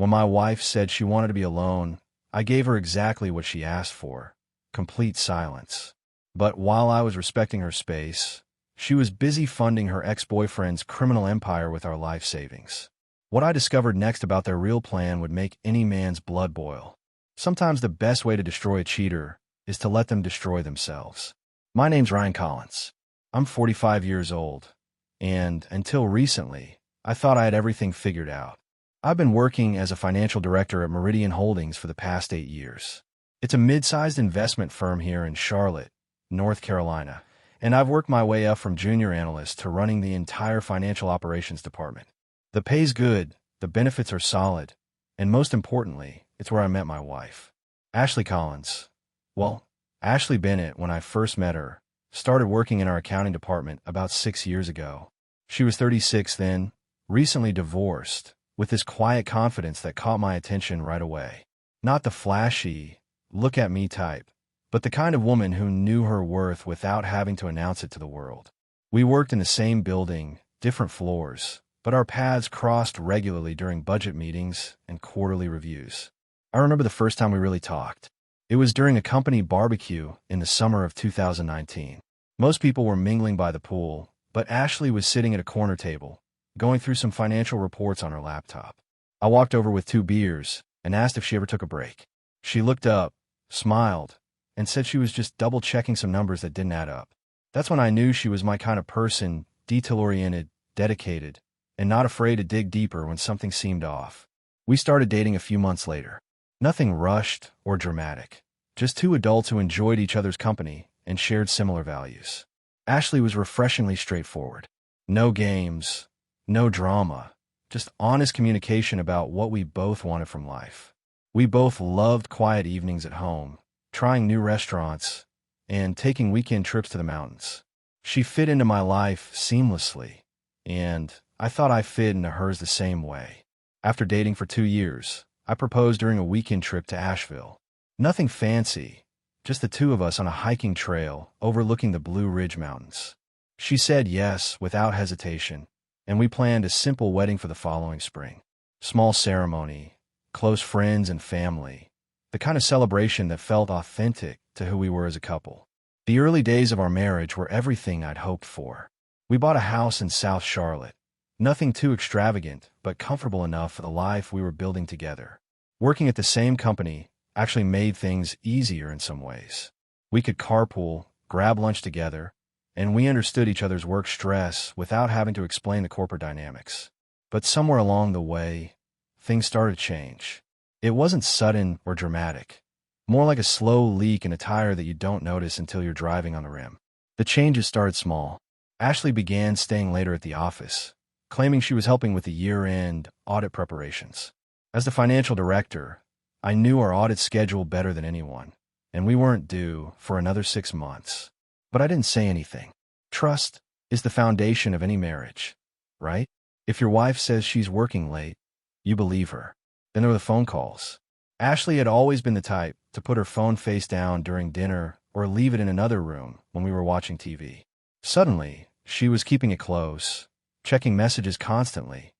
When my wife said she wanted to be alone, I gave her exactly what she asked for: complete silence. But while I was respecting her space, she was busy funding her ex-boyfriend's criminal empire with our life savings. What I discovered next about their real plan would make any man's blood boil. Sometimes the best way to destroy a cheater is to let them destroy themselves. My name's Ryan Collins. I'm 45 years old, and until recently, I thought I had everything figured out. I've been working as a financial director at Meridian Holdings for the past 8 years. It's a mid-sized investment firm here in Charlotte, North Carolina, and I've worked my way up from junior analyst to running the entire financial operations department. The pay's good, the benefits are solid, and most importantly, it's where I met my wife, Ashley Collins. Well, Ashley Bennett, when I first met her, started working in our accounting department about 6 years ago. She was 36 then, recently divorced, with this quiet confidence that caught my attention right away. Not the flashy, look-at-me type, but the kind of woman who knew her worth without having to announce it to the world. We worked in the same building, different floors, but our paths crossed regularly during budget meetings and quarterly reviews. I remember the first time we really talked. It was during a company barbecue in the summer of 2019. Most people were mingling by the pool, but Ashley was sitting at a corner table, going through some financial reports on her laptop. I walked over with 2 beers and asked if she ever took a break. She looked up, smiled, and said she was just double-checking some numbers that didn't add up. That's when I knew she was my kind of person, detail-oriented, dedicated, and not afraid to dig deeper when something seemed off. We started dating a few months later. Nothing rushed or dramatic, just 2 adults who enjoyed each other's company and shared similar values. Ashley was refreshingly straightforward. No games, no drama, just honest communication about what we both wanted from life. We both loved quiet evenings at home, trying new restaurants, and taking weekend trips to the mountains. She fit into my life seamlessly, and I thought I fit into hers the same way. After dating for 2 years, I proposed during a weekend trip to Asheville. Nothing fancy, just the 2 of us on a hiking trail overlooking the Blue Ridge Mountains. She said yes without hesitation, and we planned a simple wedding for the following spring. Small ceremony, close friends and family, the kind of celebration that felt authentic to who we were as a couple. The early days of our marriage were everything I'd hoped for. We bought a house in South Charlotte. Nothing too extravagant, but comfortable enough for the life we were building together. Working at the same company actually made things easier in some ways. We could carpool, grab lunch together, and we understood each other's work stress without having to explain the corporate dynamics. But somewhere along the way, things started to change. It wasn't sudden or dramatic, more like a slow leak in a tire that you don't notice until you're driving on the rim. The changes started small. Ashley began staying later at the office, claiming she was helping with the year-end audit preparations. As the financial director, I knew our audit schedule better than anyone, and we weren't due for another 6 months. But I didn't say anything. Trust is the foundation of any marriage, right? If your wife says she's working late, you believe her. Then there were the phone calls. Ashley had always been the type to put her phone face down during dinner or leave it in another room when we were watching TV. Suddenly, she was keeping it close, checking messages constantly,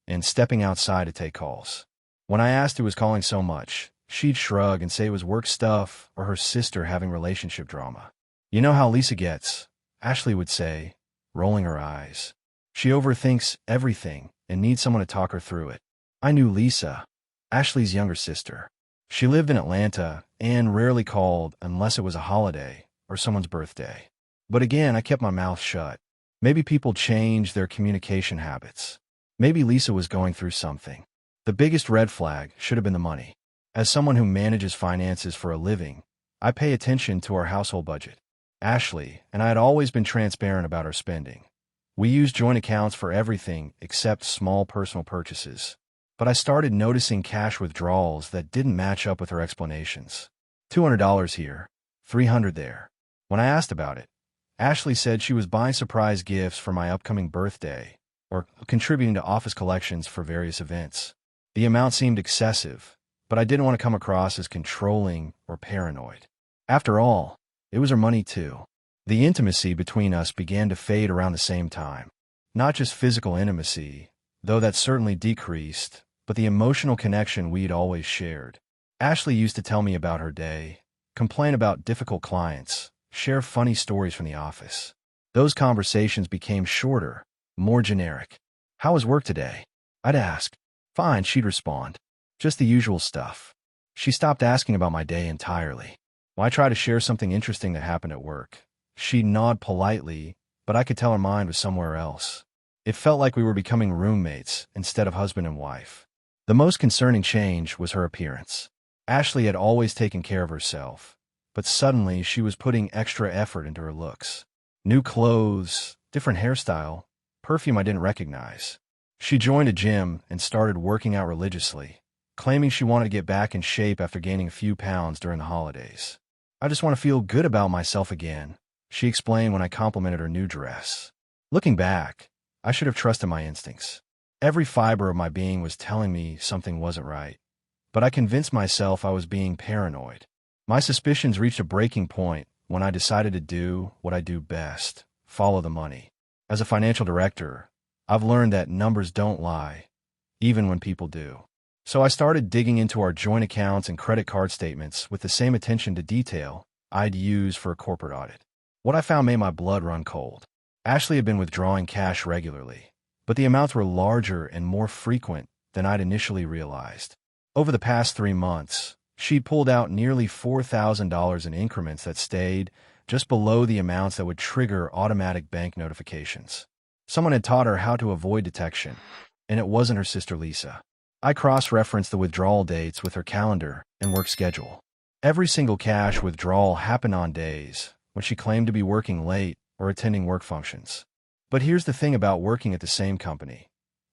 and stepping outside to take calls. When I asked who was calling so much, she'd shrug and say it was work stuff or her sister having relationship drama. "You know how Lisa gets," Ashley would say, rolling her eyes. "She overthinks everything and needs someone to talk her through it." I knew Lisa, Ashley's younger sister. She lived in Atlanta and rarely called unless it was a holiday or someone's birthday. But again, I kept my mouth shut. Maybe people change their communication habits. Maybe Lisa was going through something. The biggest red flag should have been the money. As someone who manages finances for a living, I pay attention to our household budget. Ashley and I had always been transparent about our spending. We used joint accounts for everything except small personal purchases. But I started noticing cash withdrawals that didn't match up with her explanations. $200 here, $300 there. When I asked about it, Ashley said she was buying surprise gifts for my upcoming birthday or contributing to office collections for various events. The amount seemed excessive, but I didn't want to come across as controlling or paranoid. After all, it was her money too. The intimacy between us began to fade around the same time. Not just physical intimacy, though that certainly decreased, but the emotional connection we'd always shared. Ashley used to tell me about her day, complain about difficult clients, share funny stories from the office. Those conversations became shorter, more generic. "How was work today?" I'd ask. "Fine," she'd respond. "Just the usual stuff." She stopped asking about my day entirely. When I tried to share something interesting that happened at work, she'd nod politely, but I could tell her mind was somewhere else. It felt like we were becoming roommates instead of husband and wife. The most concerning change was her appearance. Ashley had always taken care of herself, but suddenly she was putting extra effort into her looks. New clothes, different hairstyle, perfume I didn't recognize. She joined a gym and started working out religiously, claiming she wanted to get back in shape after gaining a few pounds during the holidays. "I just want to feel good about myself again," she explained when I complimented her new dress. Looking back, I should have trusted my instincts. Every fiber of my being was telling me something wasn't right, but I convinced myself I was being paranoid. My suspicions reached a breaking point when I decided to do what I do best: follow the money. As a financial director, I've learned that numbers don't lie, even when people do. So I started digging into our joint accounts and credit card statements with the same attention to detail I'd use for a corporate audit. What I found made my blood run cold. Ashley had been withdrawing cash regularly, but the amounts were larger and more frequent than I'd initially realized. Over the past 3 months, she'd pulled out nearly $4,000 in increments that stayed just below the amounts that would trigger automatic bank notifications. Someone had taught her how to avoid detection, and it wasn't her sister Lisa. I cross-referenced the withdrawal dates with her calendar and work schedule. Every single cash withdrawal happened on days when she claimed to be working late or attending work functions. But here's the thing about working at the same company.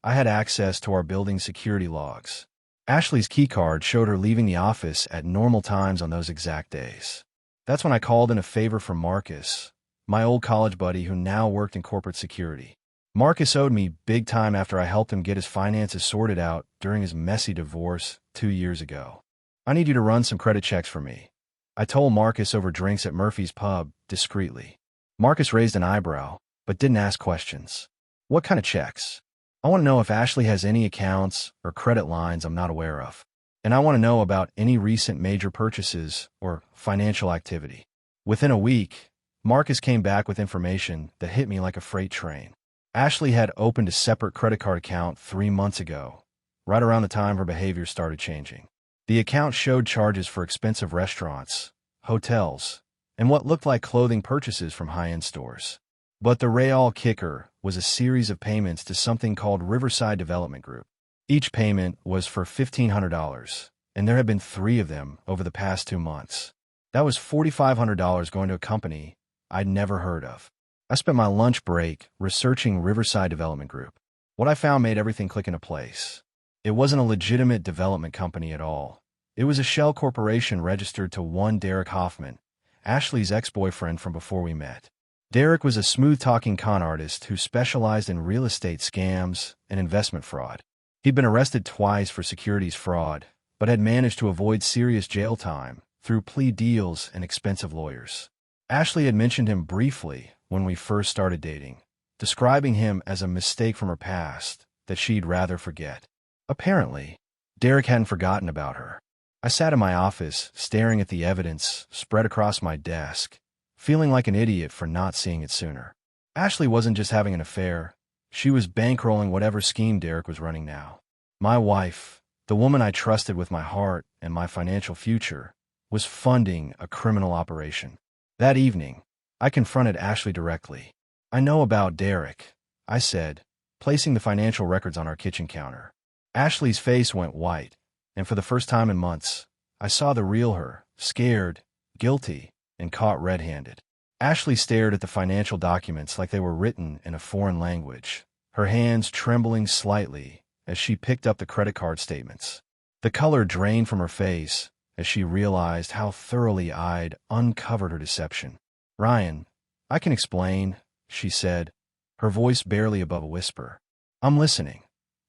I had access to our building security logs. Ashley's keycard showed her leaving the office at normal times on those exact days. That's when I called in a favor from Marcus, my old college buddy who now worked in corporate security. Marcus owed me big time after I helped him get his finances sorted out during his messy divorce 2 years ago. "I need you to run some credit checks for me," I told Marcus over drinks at Murphy's Pub, discreetly. Marcus raised an eyebrow, but didn't ask questions. "What kind of checks?" "I want to know if Ashley has any accounts or credit lines I'm not aware of. And I want to know about any recent major purchases or financial activity." Within a week, Marcus came back with information that hit me like a freight train. Ashley had opened a separate credit card account 3 months ago, right around the time her behavior started changing. The account showed charges for expensive restaurants, hotels, and what looked like clothing purchases from high-end stores. But the real kicker was a series of payments to something called Riverside Development Group. Each payment was for $1,500, and there had been 3 of them over the past 2 months. That was $4,500 going to a company I'd never heard of. I spent my lunch break researching Riverside Development Group. What I found made everything click into place. It wasn't a legitimate development company at all. It was a shell corporation registered to one Derek Hoffman, Ashley's ex-boyfriend from before we met. Derek was a smooth-talking con artist who specialized in real estate scams and investment fraud. He'd been arrested twice for securities fraud, but had managed to avoid serious jail time through plea deals and expensive lawyers. Ashley had mentioned him briefly when we first started dating, describing him as a mistake from her past that she'd rather forget. Apparently, Derek hadn't forgotten about her. I sat in my office, staring at the evidence spread across my desk, feeling like an idiot for not seeing it sooner. Ashley wasn't just having an affair. She was bankrolling whatever scheme Derek was running now. My wife, the woman I trusted with my heart and my financial future, was funding a criminal operation. That evening, I confronted Ashley directly. "I know about Derek," I said, placing the financial records on our kitchen counter. Ashley's face went white, and for the first time in months, I saw the real her, scared, guilty, and caught red-handed. Ashley stared at the financial documents like they were written in a foreign language, her hands trembling slightly as she picked up the credit card statements. The color drained from her face as she realized how thoroughly I'd uncovered her deception. "Ryan, I can explain," she said, her voice barely above a whisper. "I'm listening,"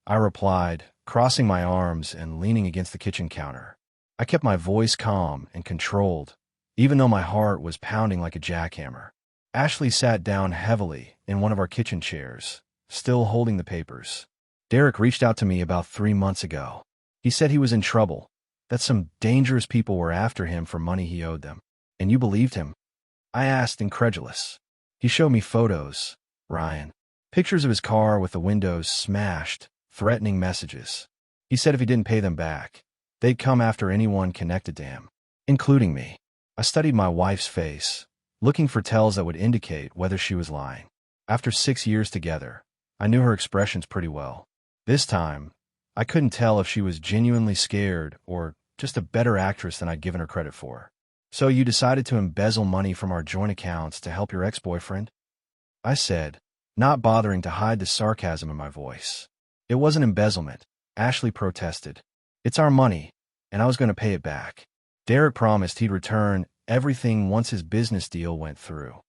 I replied, crossing my arms and leaning against the kitchen counter. I kept my voice calm and controlled, even though my heart was pounding like a jackhammer. Ashley sat down heavily in one of our kitchen chairs, still holding the papers. Derek reached out to me about 3 months ago. He said he was in trouble, that some dangerous people were after him for money he owed them. And you believed him? I asked, incredulous. He showed me photos, Ryan. Pictures of his car with the windows smashed, threatening messages. He said if he didn't pay them back, they'd come after anyone connected to him, including me. I studied my wife's face, looking for tells that would indicate whether she was lying. After 6 years together, I knew her expressions pretty well. This time, I couldn't tell if she was genuinely scared or just a better actress than I'd given her credit for. So you decided to embezzle money from our joint accounts to help your ex-boyfriend? I said, not bothering to hide the sarcasm in my voice. It wasn't embezzlement, Ashley protested. It's our money, and I was going to pay it back. Derek promised he'd return everything once his business deal went through.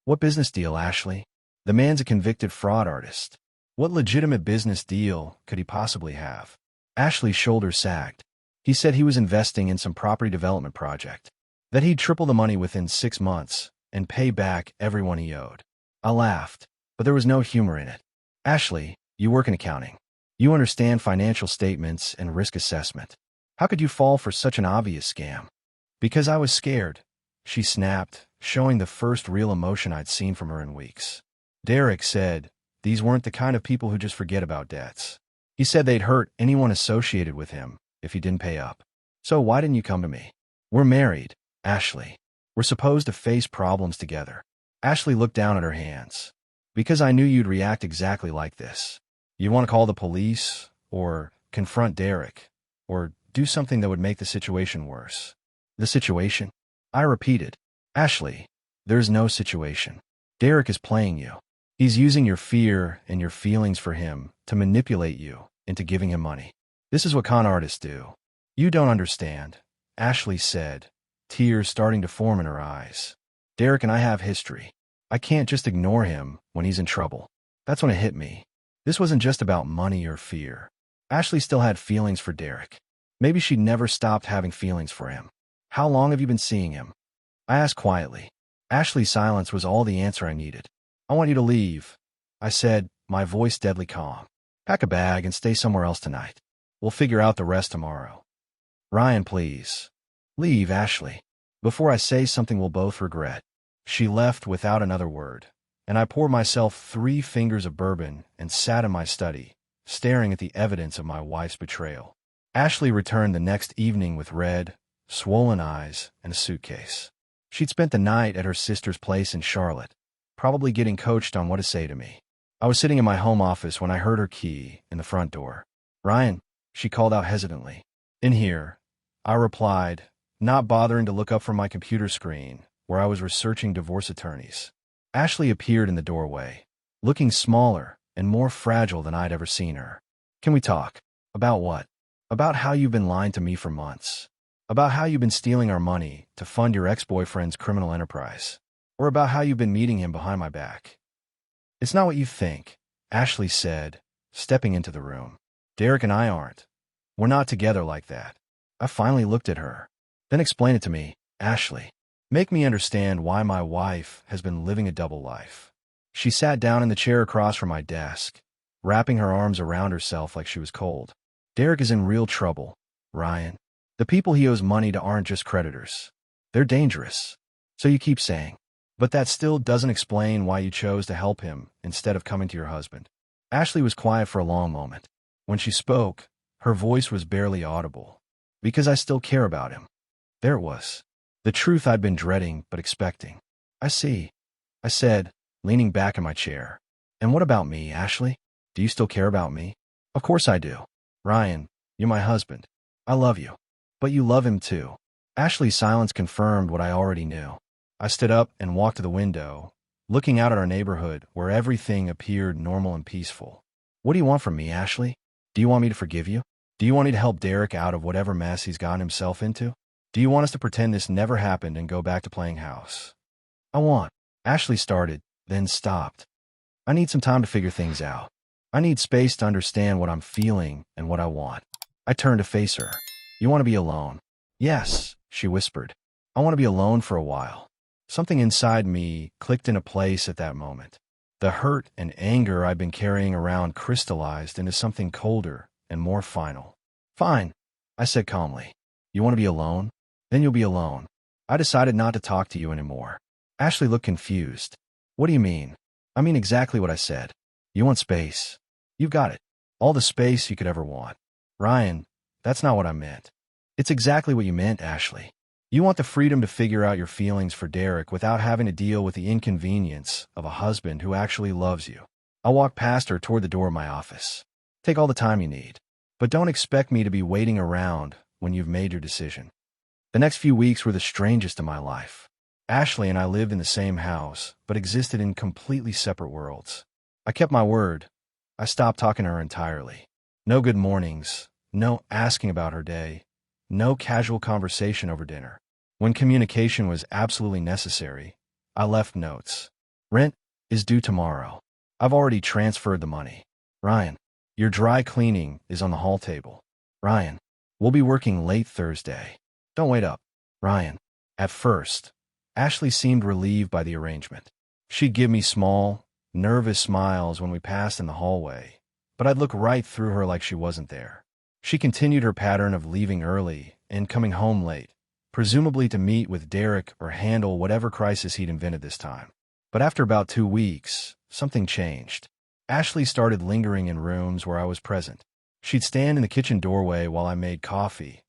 What business deal, Ashley? The man's a convicted fraud artist. What legitimate business deal could he possibly have? Ashley's shoulders sagged. He said he was investing in some property development project, that he'd triple the money within 6 months and pay back everyone he owed. I laughed, but there was no humor in it. Ashley, you work in accounting. You understand financial statements and risk assessment. How could you fall for such an obvious scam? Because I was scared, she snapped, showing the first real emotion I'd seen from her in weeks. Derek said these weren't the kind of people who just forget about debts. He said they'd hurt anyone associated with him if he didn't pay up. So why didn't you come to me? We're married, Ashley. We're supposed to face problems together. Ashley looked down at her hands. Because I knew you'd react exactly like this. You'd want to call the police, or confront Derek, or do something that would make the situation worse. The situation? I repeated. Ashley, there's no situation. Derek is playing you. He's using your fear and your feelings for him to manipulate you into giving him money. This is what con artists do. You don't understand, Ashley said, tears starting to form in her eyes. Derek and I have history. I can't just ignore him when he's in trouble. That's when it hit me. This wasn't just about money or fear. Ashley still had feelings for Derek. Maybe she'd never stopped having feelings for him. How long have you been seeing him? I asked quietly. Ashley's silence was all the answer I needed. I want you to leave, I said, my voice deadly calm. Pack a bag and stay somewhere else tonight. We'll figure out the rest tomorrow. Ryan, please. Leave, Ashley. Before I say something we'll both regret. She left without another word, and I poured myself 3 fingers of bourbon and sat in my study, staring at the evidence of my wife's betrayal. Ashley returned the next evening with red, swollen eyes and a suitcase. She'd spent the night at her sister's place in Charlotte, probably getting coached on what to say to me. I was sitting in my home office when I heard her key in the front door. Ryan, she called out hesitantly. In here, I replied, not bothering to look up from my computer screen, where I was researching divorce attorneys. Ashley appeared in the doorway, looking smaller and more fragile than I'd ever seen her. Can we talk? About what? About how you've been lying to me for months. About how you've been stealing our money to fund your ex-boyfriend's criminal enterprise. Or about how you've been meeting him behind my back. It's not what you think, Ashley said, stepping into the room. Derek and I aren't. We're not together like that. I finally looked at her. Then explain it to me, Ashley. Make me understand why my wife has been living a double life. She sat down in the chair across from my desk, wrapping her arms around herself like she was cold. Derek is in real trouble, Ryan. The people he owes money to aren't just creditors. They're dangerous. So you keep saying. But that still doesn't explain why you chose to help him instead of coming to your husband. Ashley was quiet for a long moment. When she spoke, her voice was barely audible. Because I still care about him. There it was. The truth I'd been dreading but expecting. I see, I said, leaning back in my chair. And what about me, Ashley? Do you still care about me? Of course I do. Ryan, you're my husband. I love you. But you love him too. Ashley's silence confirmed what I already knew. I stood up and walked to the window, looking out at our neighborhood where everything appeared normal and peaceful. What do you want from me, Ashley? Do you want me to forgive you? Do you want me to help Derek out of whatever mess he's gotten himself into? Do you want us to pretend this never happened and go back to playing house? Ashley started, then stopped. I need some time to figure things out. I need space to understand what I'm feeling and what I want. I turned to face her. You want to be alone? Yes, she whispered. I want to be alone for a while. Something inside me clicked into place at that moment. The hurt and anger I'd been carrying around crystallized into something colder and more final. Fine, I said calmly. You want to be alone? Then you'll be alone. I decided not to talk to you anymore. Ashley looked confused. What do you mean? I mean exactly what I said. You want space. You've got it. All the space you could ever want. Ryan, that's not what I meant. It's exactly what you meant, Ashley. You want the freedom to figure out your feelings for Derek without having to deal with the inconvenience of a husband who actually loves you. I walked past her toward the door of my office. Take all the time you need, but don't expect me to be waiting around when you've made your decision. The next few weeks were the strangest of my life. Ashley and I lived in the same house, but existed in completely separate worlds. I kept my word. I stopped talking to her entirely. No good mornings, no asking about her day, no casual conversation over dinner. When communication was absolutely necessary, I left notes. Rent is due tomorrow. I've already transferred the money. Ryan, your dry cleaning is on the hall table. Ryan, we'll be working late Thursday. Don't wait up. Ryan. At first, Ashley seemed relieved by the arrangement. She'd give me small, nervous smiles when we passed in the hallway, but I'd look right through her like she wasn't there. She continued her pattern of leaving early and coming home late, presumably to meet with Derek or handle whatever crisis he'd invented this time. But after about 2 weeks, something changed. Ashley started lingering in rooms where I was present. She'd stand in the kitchen doorway while I made coffee,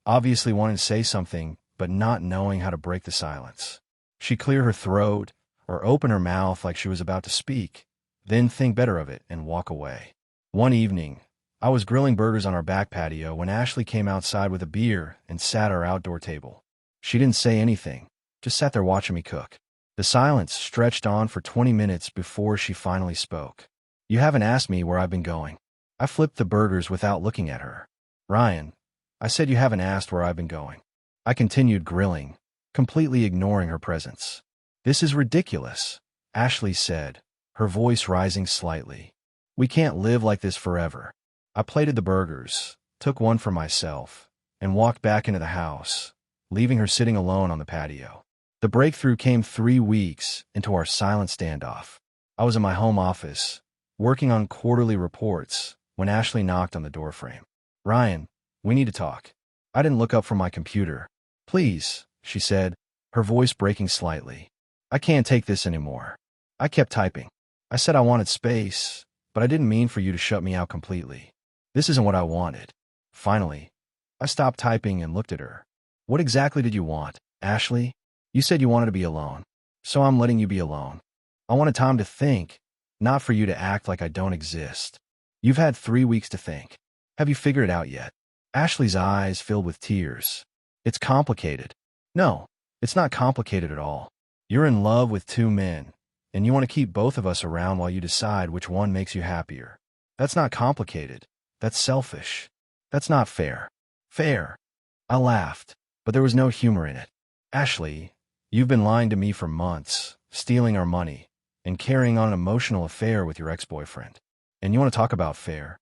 obviously wanting to say something, but not knowing how to break the silence. She'd clear her throat or open her mouth like she was about to speak, then think better of it and walk away. One evening, I was grilling burgers on our back patio when Ashley came outside with a beer and sat at our outdoor table. She didn't say anything, just sat there watching me cook. The silence stretched on for 20 minutes before she finally spoke. You haven't asked me where I've been going. I flipped the burgers without looking at her. Ryan, I said you haven't asked where I've been going. I continued grilling, completely ignoring her presence. This is ridiculous, Ashley said, her voice rising slightly. We can't live like this forever. I plated the burgers, took one for myself, and walked back into the house, leaving her sitting alone on the patio. The breakthrough came 3 weeks into our silent standoff. I was in my home office, working on quarterly reports, when Ashley knocked on the doorframe. Ryan, we need to talk. I didn't look up from my computer. Please, she said, her voice breaking slightly. I can't take this anymore. I kept typing. I said I wanted space, but I didn't mean for you to shut me out completely. This isn't what I wanted. Finally, I stopped typing and looked at her. What exactly did you want, Ashley? You said you wanted to be alone, so I'm letting you be alone. I wanted time to think, not for you to act like I don't exist. You've had 3 weeks to think. Have you figured it out yet? Ashley's eyes filled with tears. It's complicated. No, it's not complicated at all. You're in love with 2 men, and you want to keep both of us around while you decide which one makes you happier. That's not complicated. That's selfish. That's not fair. Fair. I laughed, but there was no humor in it. Ashley, you've been lying to me for months, stealing our money, and carrying on an emotional affair with your ex-boyfriend. And you want to talk about fair?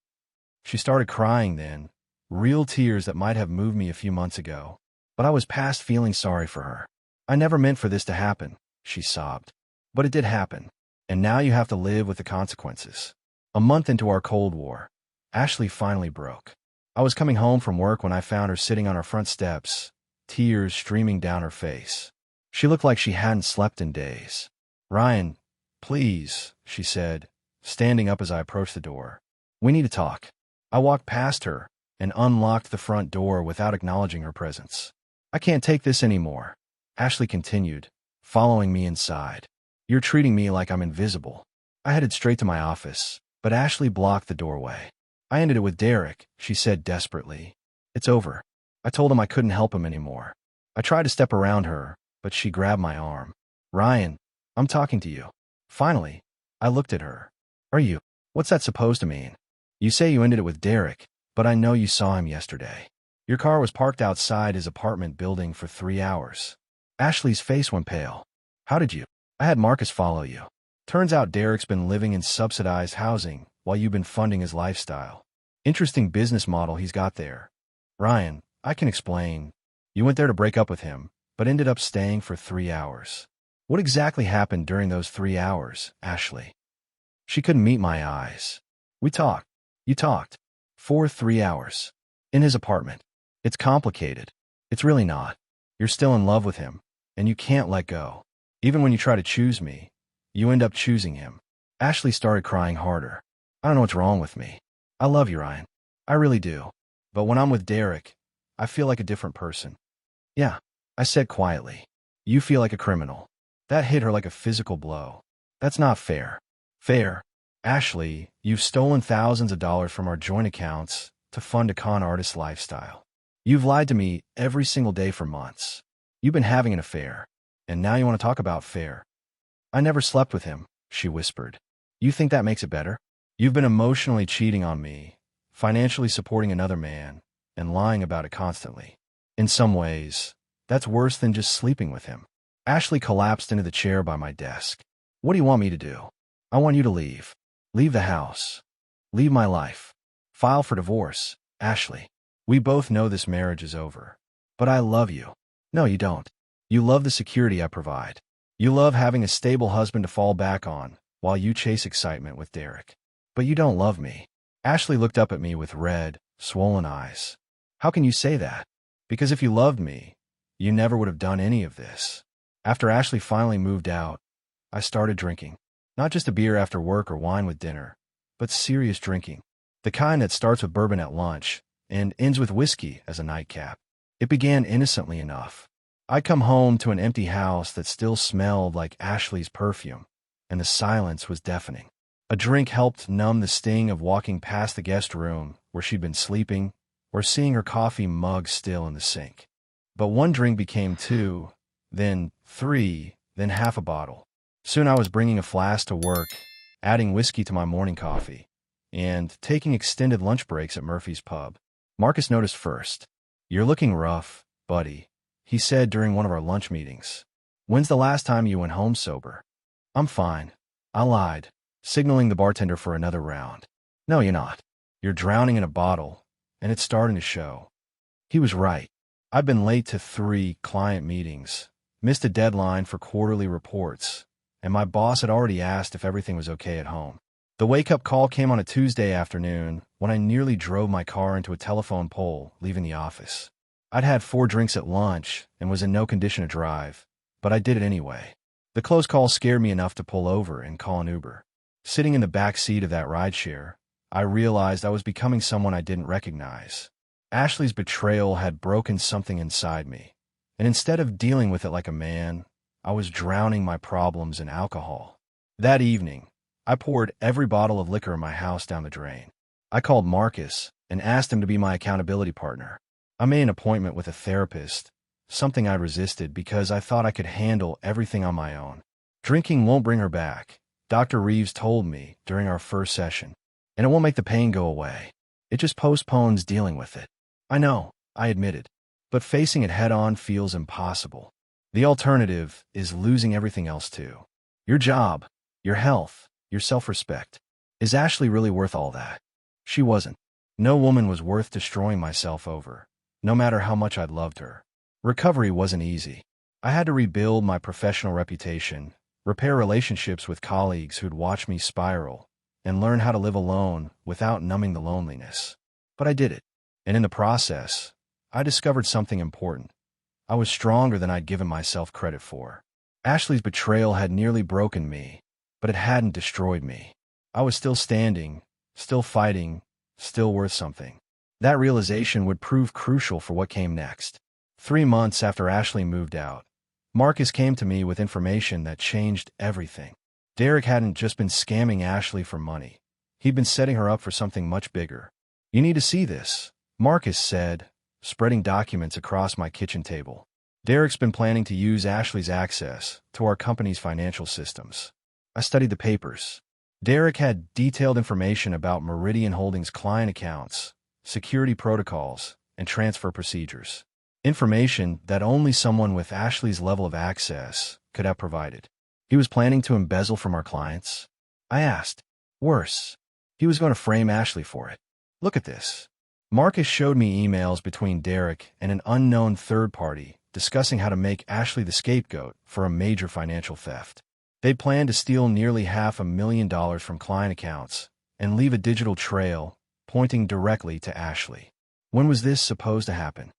She started crying then, real tears that might have moved me a few months ago. But I was past feeling sorry for her. I never meant for this to happen, she sobbed. But it did happen, and now you have to live with the consequences. A month into our Cold War, Ashley finally broke. I was coming home from work when I found her sitting on our front steps, tears streaming down her face. She looked like she hadn't slept in days. Ryan, please, she said, standing up as I approached the door. We need to talk. I walked past her and unlocked the front door without acknowledging her presence. I can't take this anymore, Ashley continued, following me inside. You're treating me like I'm invisible. I headed straight to my office, but Ashley blocked the doorway. I ended it with Derek, she said desperately. It's over. I told him I couldn't help him anymore. I tried to step around her, but she grabbed my arm. Ryan, I'm talking to you. Finally, I looked at her. Are you? What's that supposed to mean? You say you ended it with Derek, but I know you saw him yesterday. Your car was parked outside his apartment building for 3 hours. Ashley's face went pale. How did you? I had Marcus follow you. Turns out Derek's been living in subsidized housing while you've been funding his lifestyle. Interesting business model he's got there. Ryan, I can explain. You went there to break up with him, but ended up staying for 3 hours. What exactly happened during those 3 hours, Ashley? She couldn't meet my eyes. We talked. You talked. For 3 hours. In his apartment. It's complicated. It's really not. You're still in love with him, and you can't let go. Even when you try to choose me, you end up choosing him. Ashley started crying harder. I don't know what's wrong with me. I love you, Ryan. I really do. But when I'm with Derek, I feel like a different person. Yeah, I said quietly. You feel like a criminal. That hit her like a physical blow. That's not fair. Fair? Ashley, you've stolen thousands of dollars from our joint accounts to fund a con artist lifestyle. You've lied to me every single day for months. You've been having an affair, and now you want to talk about fair. I never slept with him, she whispered. You think that makes it better? You've been emotionally cheating on me, financially supporting another man, and lying about it constantly. In some ways, that's worse than just sleeping with him. Ashley collapsed into the chair by my desk. What do you want me to do? I want you to leave. Leave the house. Leave my life. File for divorce, Ashley. We both know this marriage is over. But I love you. No, you don't. You love the security I provide. You love having a stable husband to fall back on while you chase excitement with Derek. But you don't love me. Ashley looked up at me with red, swollen eyes. How can you say that? Because if you loved me, you never would have done any of this. After Ashley finally moved out, I started drinking. Not just a beer after work or wine with dinner, but serious drinking. The kind that starts with bourbon at lunch and ends with whiskey as a nightcap. It began innocently enough. I'd come home to an empty house that still smelled like Ashley's perfume, and the silence was deafening. A drink helped numb the sting of walking past the guest room where she'd been sleeping, or seeing her coffee mug still in the sink. But one drink became 2, then 3, then half a bottle. Soon I was bringing a flask to work, adding whiskey to my morning coffee, and taking extended lunch breaks at Murphy's Pub. Marcus noticed first. You're looking rough, buddy, he said during one of our lunch meetings. When's the last time you went home sober? I'm fine. I lied, signaling the bartender for another round. No, you're not. You're drowning in a bottle, and it's starting to show. He was right. I'd been late to 3 client meetings, missed a deadline for quarterly reports, and my boss had already asked if everything was okay at home. The wake-up call came on a Tuesday afternoon when I nearly drove my car into a telephone pole leaving the office. I'd had 4 drinks at lunch and was in no condition to drive, but I did it anyway. The close call scared me enough to pull over and call an Uber. Sitting in the back seat of that rideshare, I realized I was becoming someone I didn't recognize. Ashley's betrayal had broken something inside me, and instead of dealing with it like a man, I was drowning my problems in alcohol. That evening, I poured every bottle of liquor in my house down the drain. I called Marcus and asked him to be my accountability partner. I made an appointment with a therapist, something I resisted because I thought I could handle everything on my own. Drinking won't bring her back, Dr. Reeves told me during our first session, and it won't make the pain go away. It just postpones dealing with it. I know, I admitted, but facing it head-on feels impossible. The alternative is losing everything else too. Your job, your health, your self-respect. Is Ashley really worth all that? She wasn't. No woman was worth destroying myself over, no matter how much I'd loved her. Recovery wasn't easy. I had to rebuild my professional reputation, repair relationships with colleagues who'd watched me spiral, and learn how to live alone without numbing the loneliness. But I did it. And in the process, I discovered something important. I was stronger than I'd given myself credit for. Ashley's betrayal had nearly broken me, but it hadn't destroyed me. I was still standing, still fighting, still worth something. That realization would prove crucial for what came next. 3 months after Ashley moved out, Marcus came to me with information that changed everything. Derek hadn't just been scamming Ashley for money. He'd been setting her up for something much bigger. You need to see this, Marcus said, spreading documents across my kitchen table. Derek's been planning to use Ashley's access to our company's financial systems. I studied the papers. Derek had detailed information about Meridian Holdings' client accounts, security protocols, and transfer procedures. Information that only someone with Ashley's level of access could have provided. He was planning to embezzle from our clients? I asked. Worse, he was going to frame Ashley for it. Look at this. Marcus showed me emails between Derek and an unknown third party discussing how to make Ashley the scapegoat for a major financial theft. They planned to steal nearly $500,000 from client accounts and leave a digital trail pointing directly to Ashley. When was this supposed to happen?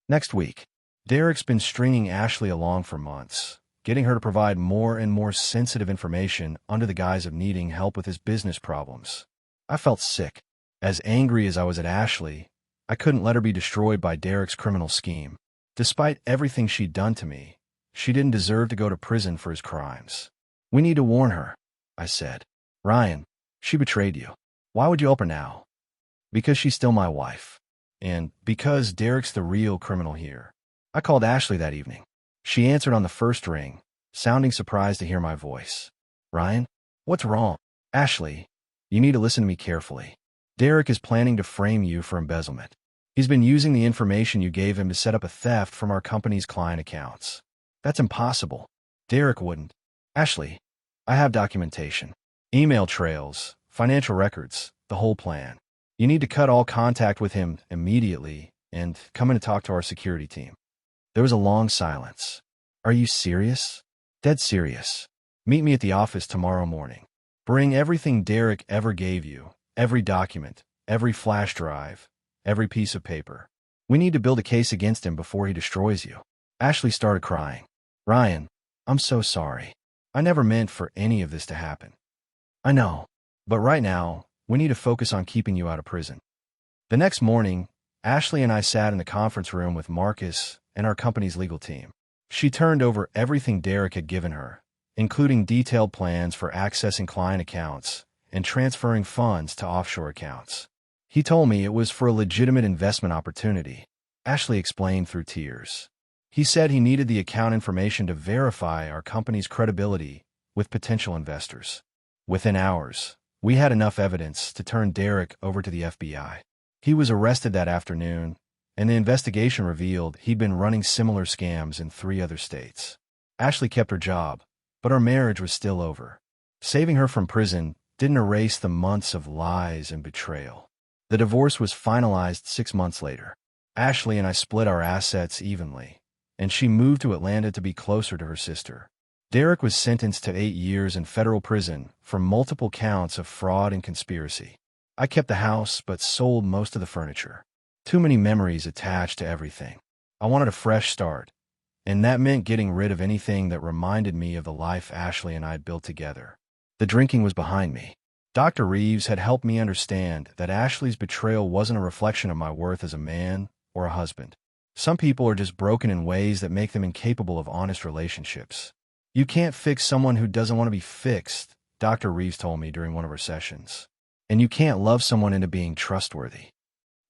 Next week. Derek's been stringing Ashley along for months, getting her to provide more and more sensitive information under the guise of needing help with his business problems. I felt sick. As angry as I was at Ashley, I couldn't let her be destroyed by Derek's criminal scheme. Despite everything she'd done to me, she didn't deserve to go to prison for his crimes. We need to warn her, I said. Ryan, she betrayed you. Why would you help her now? Because she's still my wife. And because Derek's the real criminal here. I called Ashley that evening. She answered on the first ring, sounding surprised to hear my voice. Ryan, what's wrong? Ashley, you need to listen to me carefully. Derek is planning to frame you for embezzlement. He's been using the information you gave him to set up a theft from our company's client accounts. That's impossible. Derek wouldn't. Ashley, I have documentation. Email trails, financial records, the whole plan. You need to cut all contact with him immediately and come in to talk to our security team. There was a long silence. Are you serious? Dead serious. Meet me at the office tomorrow morning. Bring everything Derek ever gave you, every document, every flash drive, every piece of paper. We need to build a case against him before he destroys you. Ashley started crying. Ryan, I'm so sorry. I never meant for any of this to happen. I know. But right now, we need to focus on keeping you out of prison. The next morning, Ashley and I sat in the conference room with Marcus and our company's legal team. She turned over everything Derek had given her, including detailed plans for accessing client accounts and transferring funds to offshore accounts. He told me it was for a legitimate investment opportunity. Ashley explained through tears. He said he needed the account information to verify our company's credibility with potential investors. Within hours, we had enough evidence to turn Derek over to the FBI. He was arrested that afternoon, and the investigation revealed he'd been running similar scams in 3 other states. Ashley kept her job, but our marriage was still over. Saving her from prison didn't erase the months of lies and betrayal. The divorce was finalized 6 months later. Ashley and I split our assets evenly, and she moved to Atlanta to be closer to her sister. Derek was sentenced to 8 years in federal prison for multiple counts of fraud and conspiracy. I kept the house but sold most of the furniture. Too many memories attached to everything. I wanted a fresh start, and that meant getting rid of anything that reminded me of the life Ashley and I had built together. The drinking was behind me. Dr. Reeves had helped me understand that Ashley's betrayal wasn't a reflection of my worth as a man or a husband. Some people are just broken in ways that make them incapable of honest relationships. You can't fix someone who doesn't want to be fixed, Dr. Reeves told me during one of our sessions. And you can't love someone into being trustworthy.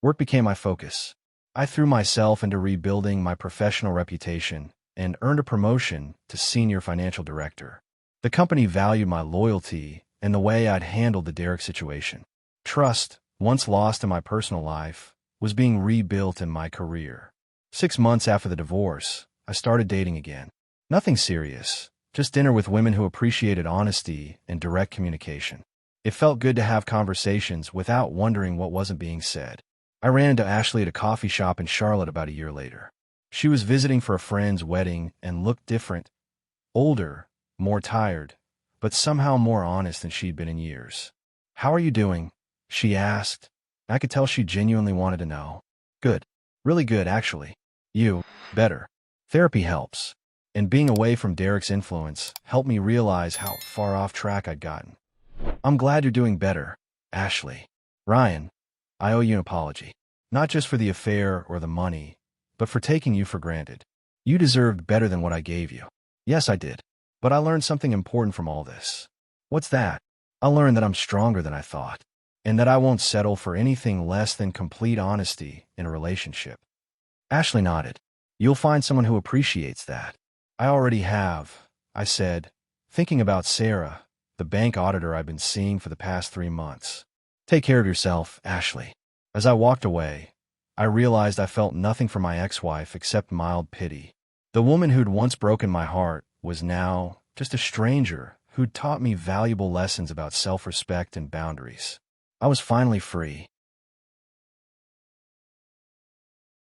Work became my focus. I threw myself into rebuilding my professional reputation and earned a promotion to senior financial director. The company valued my loyalty and the way I'd handled the Derek situation. Trust, once lost in my personal life, was being rebuilt in my career. 6 months after the divorce, I started dating again. Nothing serious, just dinner with women who appreciated honesty and direct communication. It felt good to have conversations without wondering what wasn't being said. I ran into Ashley at a coffee shop in Charlotte about a year later. She was visiting for a friend's wedding and looked different, older, more tired, but somehow more honest than she'd been in years. How are you doing? She asked. I could tell she genuinely wanted to know. Good. Really good, actually. You, better. Therapy helps. And being away from Derek's influence helped me realize how far off track I'd gotten. I'm glad you're doing better, Ashley. Ryan, I owe you an apology. Not just for the affair or the money, but for taking you for granted. You deserved better than what I gave you. Yes, I did. But I learned something important from all this. What's that? I learned that I'm stronger than I thought, and that I won't settle for anything less than complete honesty in a relationship. Ashley nodded. You'll find someone who appreciates that. I already have, I said, thinking about Sarah, the bank auditor I've been seeing for the past 3 months. Take care of yourself, Ashley. As I walked away, I realized I felt nothing for my ex-wife except mild pity. The woman who'd once broken my heart was now just a stranger who'd taught me valuable lessons about self-respect and boundaries. I was finally free.